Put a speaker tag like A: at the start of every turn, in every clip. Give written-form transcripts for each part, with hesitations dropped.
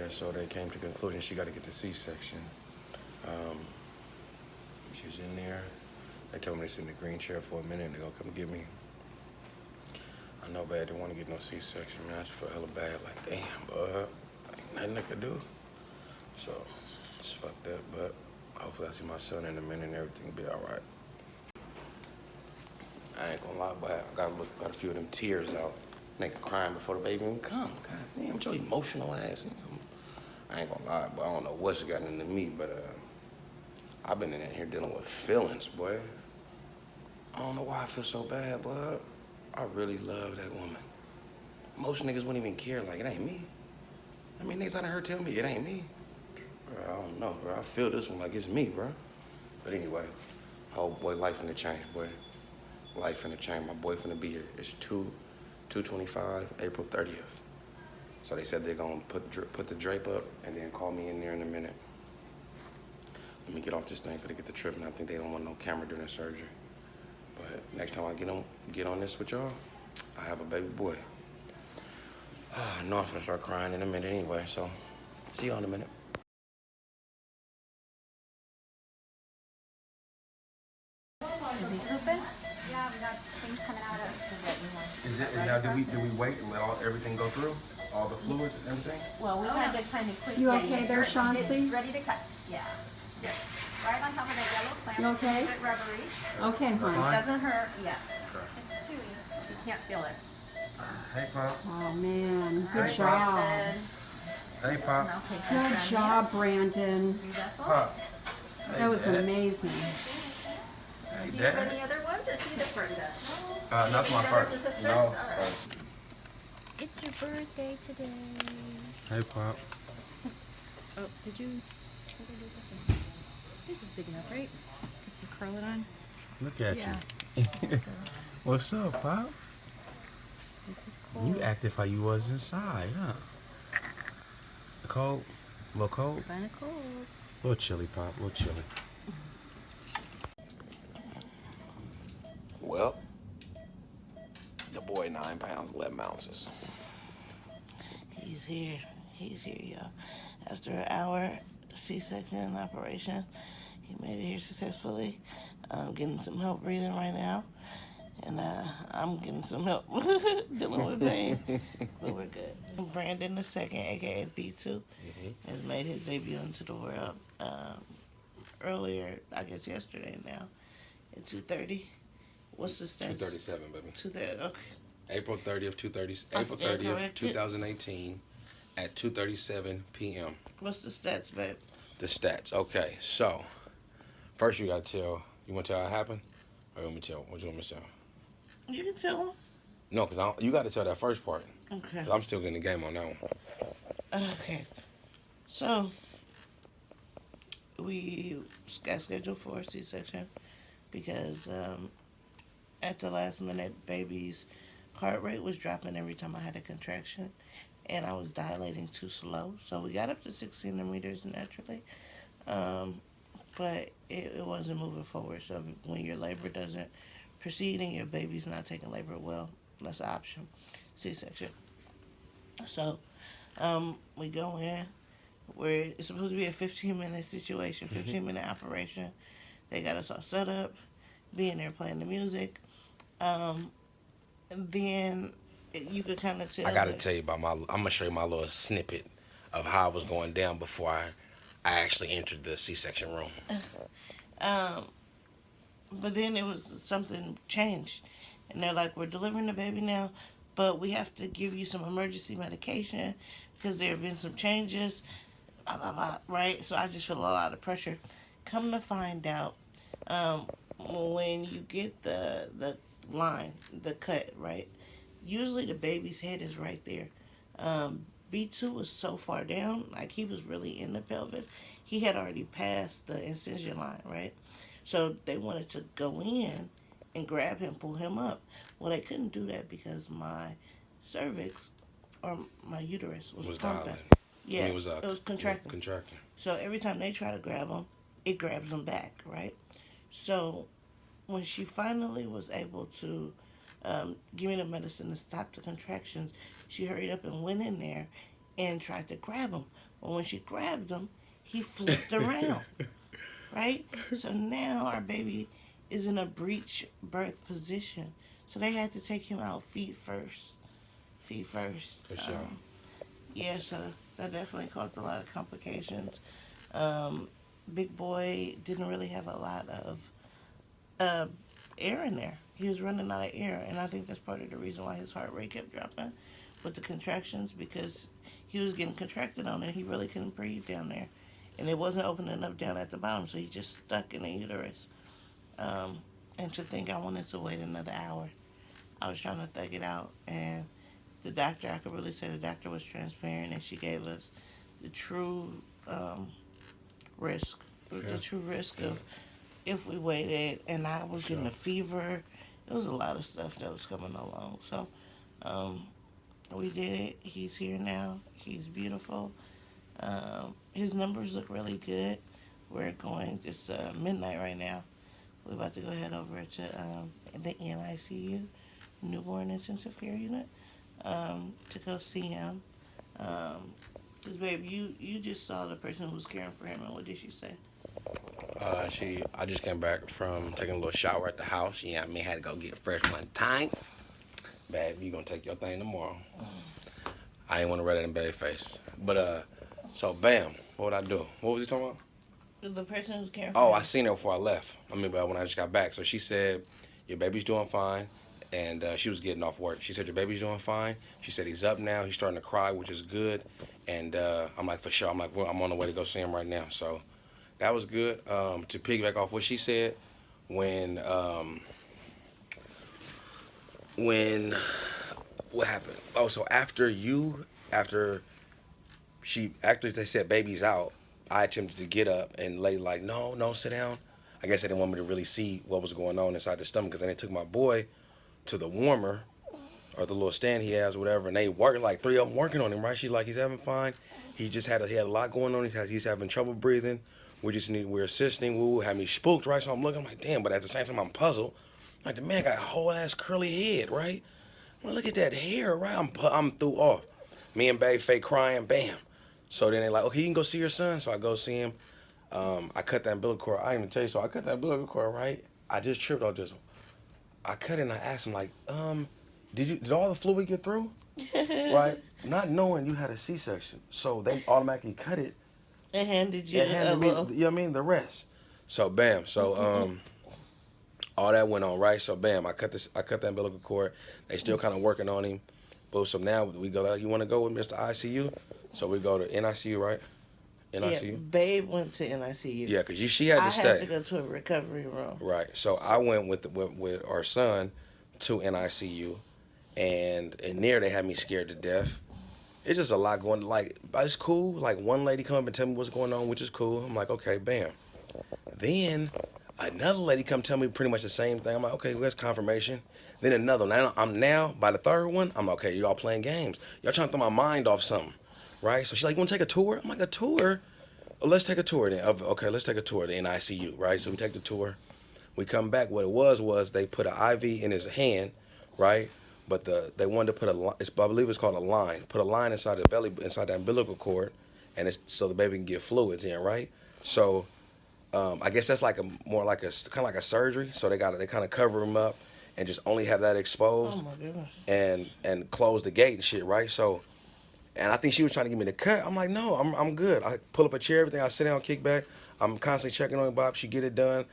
A: there, so they came to the conclusion she got to get the C-section. She was in there. They told me to sit in the green chair for a minute and they're going to come get me. I know, bad, didn't want to get no C-section, man. I just felt hella bad, like, damn, bud. Ain't nothing I could do. So, it's fucked up, but hopefully I see my son in a minute and everything will be all right. I ain't gonna lie, but I got a few of them tears out. Nigga crying before the baby even come. God damn, what your emotional ass. I ain't gonna lie, but I don't know what's gotten into me, but I've been in here dealing with feelings, boy. I don't know why I feel so bad, but I really love that woman. Most niggas wouldn't even care, like, it ain't me. I mean, niggas out of her tell me it ain't me. Bro, I don't know, bro. I feel this one like it's me, bro. But anyway, whole boy, life finna change, boy. Life finna change. My boy finna be here. It's 2/25, April 30th. So they said they're gonna put the drape up and then call me in there in a minute. Let me get off this thing for to get the trip, and I think they don't want no camera during the surgery. But next time I get on this with y'all, I have a baby boy. I know I'm gonna start crying in a minute anyway, so see y'all in a minute.
B: Is he open? Yeah, we got things coming out of.
A: Is it now? Do we wait and let everything go through, all the fluids and everything?
B: Well, we had to kind of quick.
C: You okay there, Chauncey?
B: It's ready to cut. Yeah. Good. Right on top of that yellow plant.
C: You okay?
B: It's a bit rubbery.
C: Okay,
B: It
C: hon.
B: doesn't hurt. Yeah.
A: Okay.
B: It's chewy. You can't feel it.
A: Hey, Pop.
C: Oh, man. Good
A: Hey,
C: job.
A: Hey, Pop.
B: And I'll take
C: Good
B: that
C: job, Brandon.
B: vessel.
A: Pop. Hey,
C: That was
A: Dad.
C: amazing.
A: Hey,
B: Do you have
A: Dad.
B: any other ones, or see the first?
A: That's my
B: Brothers
A: first.
B: and sisters?
A: No.
B: All right.
D: It's your birthday today.
A: Hey, Pop.
D: Oh, did you? This is big enough, right? Just to curl it on.
A: Look at
D: Yeah.
A: you.
D: So
A: What's up, Pop?
D: this is cold.
A: You active how you was inside, huh? Cold? A little cold?
D: Kind of cold.
A: A little chilly, Pop. A little chilly. Well, the boy 9 pounds, 11 ounces.
E: He's here, y'all. After an hour C-section operation, he made it here successfully. I'm getting some help breathing right now, and I'm getting some help dealing with pain, but we're good. Brandon the second, aka B2, has made his debut into the world earlier, I guess yesterday now, at 2:30. What's the stats?
A: 237, baby.
E: 2:30. Okay.
A: April 30th,
E: I
A: April
E: stand
A: 30th,
E: corrected.
A: 2018 at 2:37 p.m.
E: What's the stats, babe?
A: The stats. Okay, so first you gotta tell. You want to tell how it happened, or you want me to tell? What you want me to tell?
E: You can tell him.
A: No, cause you got to tell that first part.
E: Okay.
A: 'Cause I'm still getting the game on that one.
E: Okay. So, we got scheduled for a C-section because at the last minute, baby's heart rate was dropping every time I had a contraction, and I was dilating too slow. So we got up to 6 centimeters naturally, but it wasn't moving forward. So when your labor doesn't proceed and your baby's not taking labor well, that's an option, C-section. So we go in where it's supposed to be a 15-minute situation, 15-minute operation. They got us all set up, being there playing the music. And then you could kind of tell.
A: I gotta tell you about I'm gonna show you my little snippet of how I was going down before I actually entered the C-section room.
E: But then it was something changed, and they're like, "We're delivering the baby now, but we have to give you some emergency medication because there have been some changes." Blah, blah, blah, right? So I just feel a lot of pressure. Come to find out, when you get the line, the cut, right? Usually the baby's head is right there. B2 was so far down, like he was really in the pelvis. He had already passed the incision line, right? So they wanted to go in and grab him, pull him up. Well, they couldn't do that because my cervix or my uterus was pumping.
A: Dilating.
E: Yeah,
A: I mean,
E: it was contracting.
A: Contracting.
E: So every time they try to grab him, it grabs them back, right? So when she finally was able to give me the medicine to stop the contractions, she hurried up and went in there and tried to grab him. But when she grabbed him, he flipped around, right? So now our baby is in a breech birth position. So they had to take him out feet first. Feet first.
A: For sure.
E: Yeah, so that definitely caused a lot of complications. Big boy didn't really have a lot of air in there. He was running out of air, and I think that's part of the reason why his heart rate kept dropping with the contractions, because he was getting contracted on and he really couldn't breathe down there. And it wasn't opening up down at the bottom, so he just stuck in the uterus. And to think I wanted to wait another hour. I was trying to thug it out, and the doctor, I could really say the doctor was transparent, and she gave us the true risk. The true risk of if we waited, and I was getting a fever. It was a lot of stuff that was coming along. So we did it. He's here now. He's beautiful. His numbers look really good. We're going, it's midnight right now. We're about to go head over to the NICU, Newborn Intensive Care Unit, to go see him. Because, babe, you just saw the person who was caring for him, and what did she say?
A: I just came back from taking a little shower at the house. Yeah, I mean, had to go get fresh one time. Babe, you gonna take your thing tomorrow. I ain't want to write it in baby's face. But, so, bam, what would I do? What was he talking about?
E: The person who's caring for
A: Oh,
E: him.
A: I seen her before I left. I mean, but when I just got back. So she said, your baby's doing fine. And she was getting off work. She said, your baby's doing fine. She said, he's up now. He's starting to cry, which is good. And I'm like, for sure. I'm like, well, I'm on the way to go see him right now. So that was good. To piggyback off what she said, when what happened? Oh, so after they said baby's out, I attempted to get up, and the lady like, no, sit down. I guess they didn't want me to really see what was going on inside the stomach, because then they took my boy to the warmer, or the little stand he has, or whatever, and they worked, like 3 of them working on him, right? She's like, he's having fine. He had a lot going on. He's having trouble breathing. We're assisting. Woo, had me spooked, right? So I'm looking, I'm like, damn, but at the same time, I'm puzzled. Like, the man got a whole ass curly head, right? Well, look at that hair, right? I'm through off. Me and Babe fake crying, bam. So then they like, okay, you can go see your son. So I go see him. I cut that umbilical cord. I didn't even tell you. So I cut that umbilical cord, right? I just tripped off this one. I cut it and I asked him, like, did all the fluid get through? Right? Not knowing you had a C-section. So they automatically cut it.
E: And handed you
A: And handed me, you know what I mean, the rest. So bam. So all that went on, right? So bam, I cut that umbilical cord. They still kind of working on him. But so now we go, you want to go with Mr. ICU? So we go to NICU, right? NICU?
E: Yeah, Babe went to NICU.
A: Yeah, because she had to stay.
E: I had to go to a recovery room.
A: Right. So I went with our son to NICU, and there they had me scared to death. It's just a lot going. Like, it's cool. Like, one lady come up and tell me what's going on, which is cool. I'm like, okay, bam. Then another lady come tell me pretty much the same thing. I'm like, okay, well, that's confirmation. Then another one. Now by the third one, I'm like, okay, y'all playing games. Y'all trying to throw my mind off something, right? So she's like, you want to take a tour? I'm like, a tour? Let's take a tour then. Okay, let's take a tour of the NICU, right? So we take the tour. We come back. What it was they put an IV in his hand, right? But they wanted to put I believe it's called a line. Put a line inside the belly, inside the umbilical cord, and it's so the baby can get fluids in, right? So I guess that's like more like a kind of like a surgery. So they kind of cover him up and just only have that exposed.
E: Oh my goodness.
A: And close the gate and shit, right? So. And I think she was trying to give me the cut. I'm like, no, I'm good. I pull up a chair, everything. I sit down, kick back. I'm constantly checking on Bob. She get it done.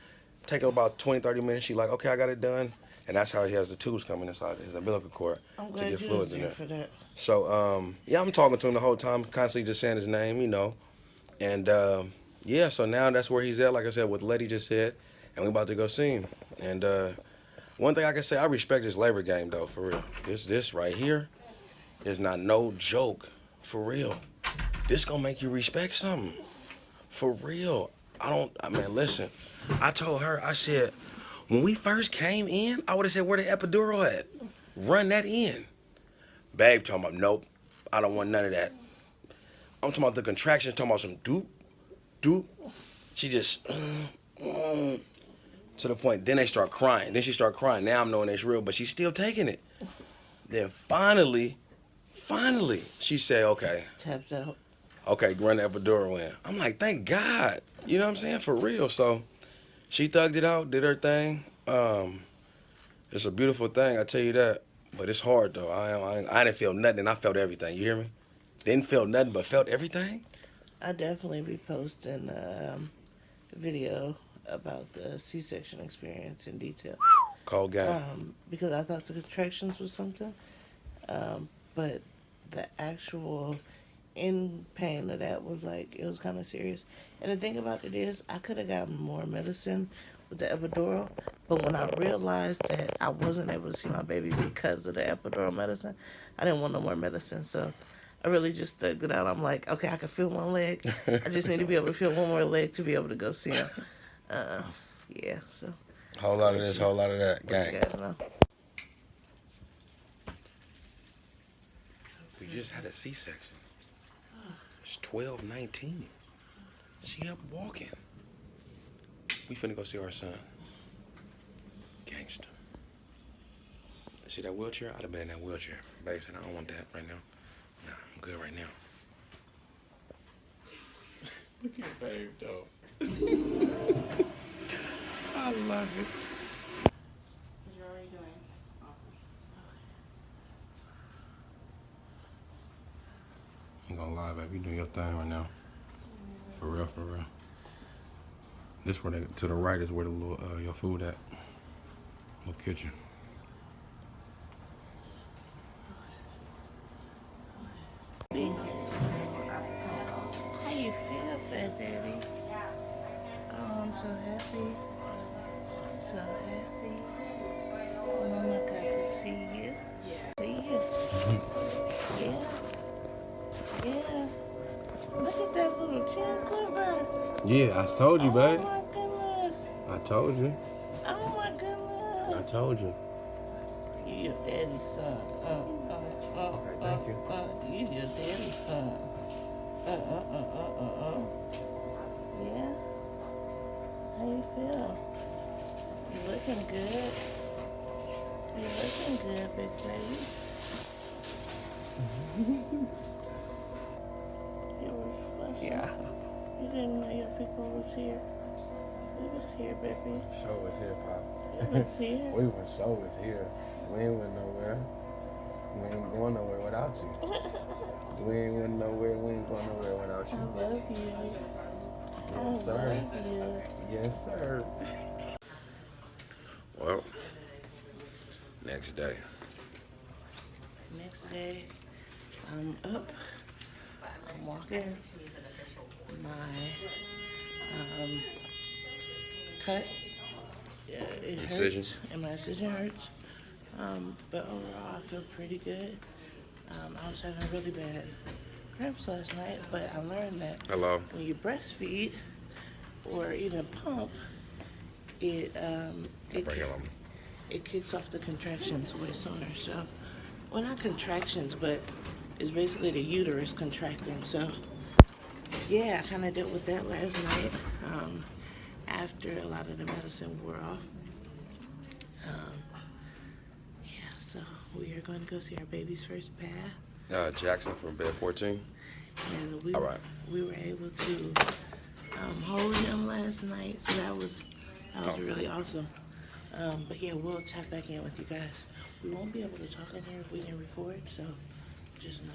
A: Take her about 20, 30 minutes. She like, okay, I got it done. And that's how he has the tubes coming inside his umbilical cord
E: I'm
A: to
E: glad
A: get
E: you
A: fluids
E: was
A: in
E: there
A: there.
E: for that.
A: So, yeah, I'm talking to him the whole time, constantly just saying his name, you know. And, yeah, so now that's where he's at, like I said, what Letty just said. And we about to go see him. And one thing I can say, I respect this labor game, though, for real. This right here is not no joke. For real. This gonna make you respect something. For real. Listen. I told her, I said, when we first came in, I would have said, where the epidural at? Run that in. Babe talking about, nope, I don't want none of that. I'm talking about the contractions, talking about some doop, doop. She just, to the point, then they start crying. Then she start crying. Now I'm knowing it's real, but she's still taking it. Then finally, Finally, she said, okay,
E: Tapped out.
A: okay, run the epidural in. I'm like, thank God. You know what I'm saying? For real. So she thugged it out, did her thing. It's a beautiful thing, I tell you that. But it's hard though. I didn't feel nothing, and I felt everything. You hear me? Didn't feel nothing, but felt everything.
E: I definitely be posting a video about the C-section experience in detail.
A: Cold guy.
E: Because I thought the contractions was something, but the actual in pain of that was like, it was kind of serious. And the thing about it is, I could have gotten more medicine with the epidural, but when I realized that I wasn't able to see my baby because of the epidural medicine, I didn't want no more medicine. So I really just stuck it out. I'm like, okay, I can feel one leg. I just need to be able to feel one more leg to be able to go see him. Yeah, so.
A: Whole lot of this, whole lot of that.
E: Let you
A: Gang.
E: guys know.
A: We just had a C-section. It's 12:19. She up walking. We finna go see our son. Gangster. See that wheelchair? I'd have been in that wheelchair. Babe said, I don't want that right now. Nah, I'm good right now. Look at Babe, though. I love it.
B: You're already doing awesome.
A: I'm gonna lie, babe. You doing your thing right now. For real, for real. This where to the right is where the little your food at. Little kitchen.
E: How you feel, Fat Daddy? Oh, I'm so happy. So happy. Mama got to see you. See you. Yeah. Yeah. Look at that little chin quiver.
A: Yeah, I told you, babe.
E: Oh my goodness.
A: I told you.
E: Oh my goodness.
A: I told you.
E: You your daddy's son.
A: Thank you.
E: You your daddy's son. Yeah? How you feel? You looking good. You looking good, big baby. You was fussing.
A: Yeah.
E: You didn't know your people was here. We was here, baby.
F: Show was here, Pop.
E: We was here.
F: We were show was here. We ain't went nowhere. We ain't going nowhere without you. We ain't went nowhere. We ain't going nowhere without
E: I
F: you.
E: love you.
F: Yes,
E: I
F: sir.
E: love you.
F: Yes, sir.
A: Well, next day.
E: Next day, I'm up. I'm walking. My cut. It
A: Incision.
E: hurts, and my incision hurts. But overall, I feel pretty good. I was having really bad cramps last night, but I learned that
A: Hello.
E: when you breastfeed or even pump, it
A: Bring it on.
E: it kicks off the contractions way sooner. So, well, not contractions, but it's basically the uterus contracting. So, yeah, I kind of dealt with that last night after a lot of the medicine wore off. Yeah, so we are going to go see our baby's first bath.
A: Jackson from bed 14.
E: And we,
A: All right.
E: we were able to hold him last night, so that was really awesome. But yeah, we'll tap back in with you guys. We won't be able to talk in here if we can record, so just know.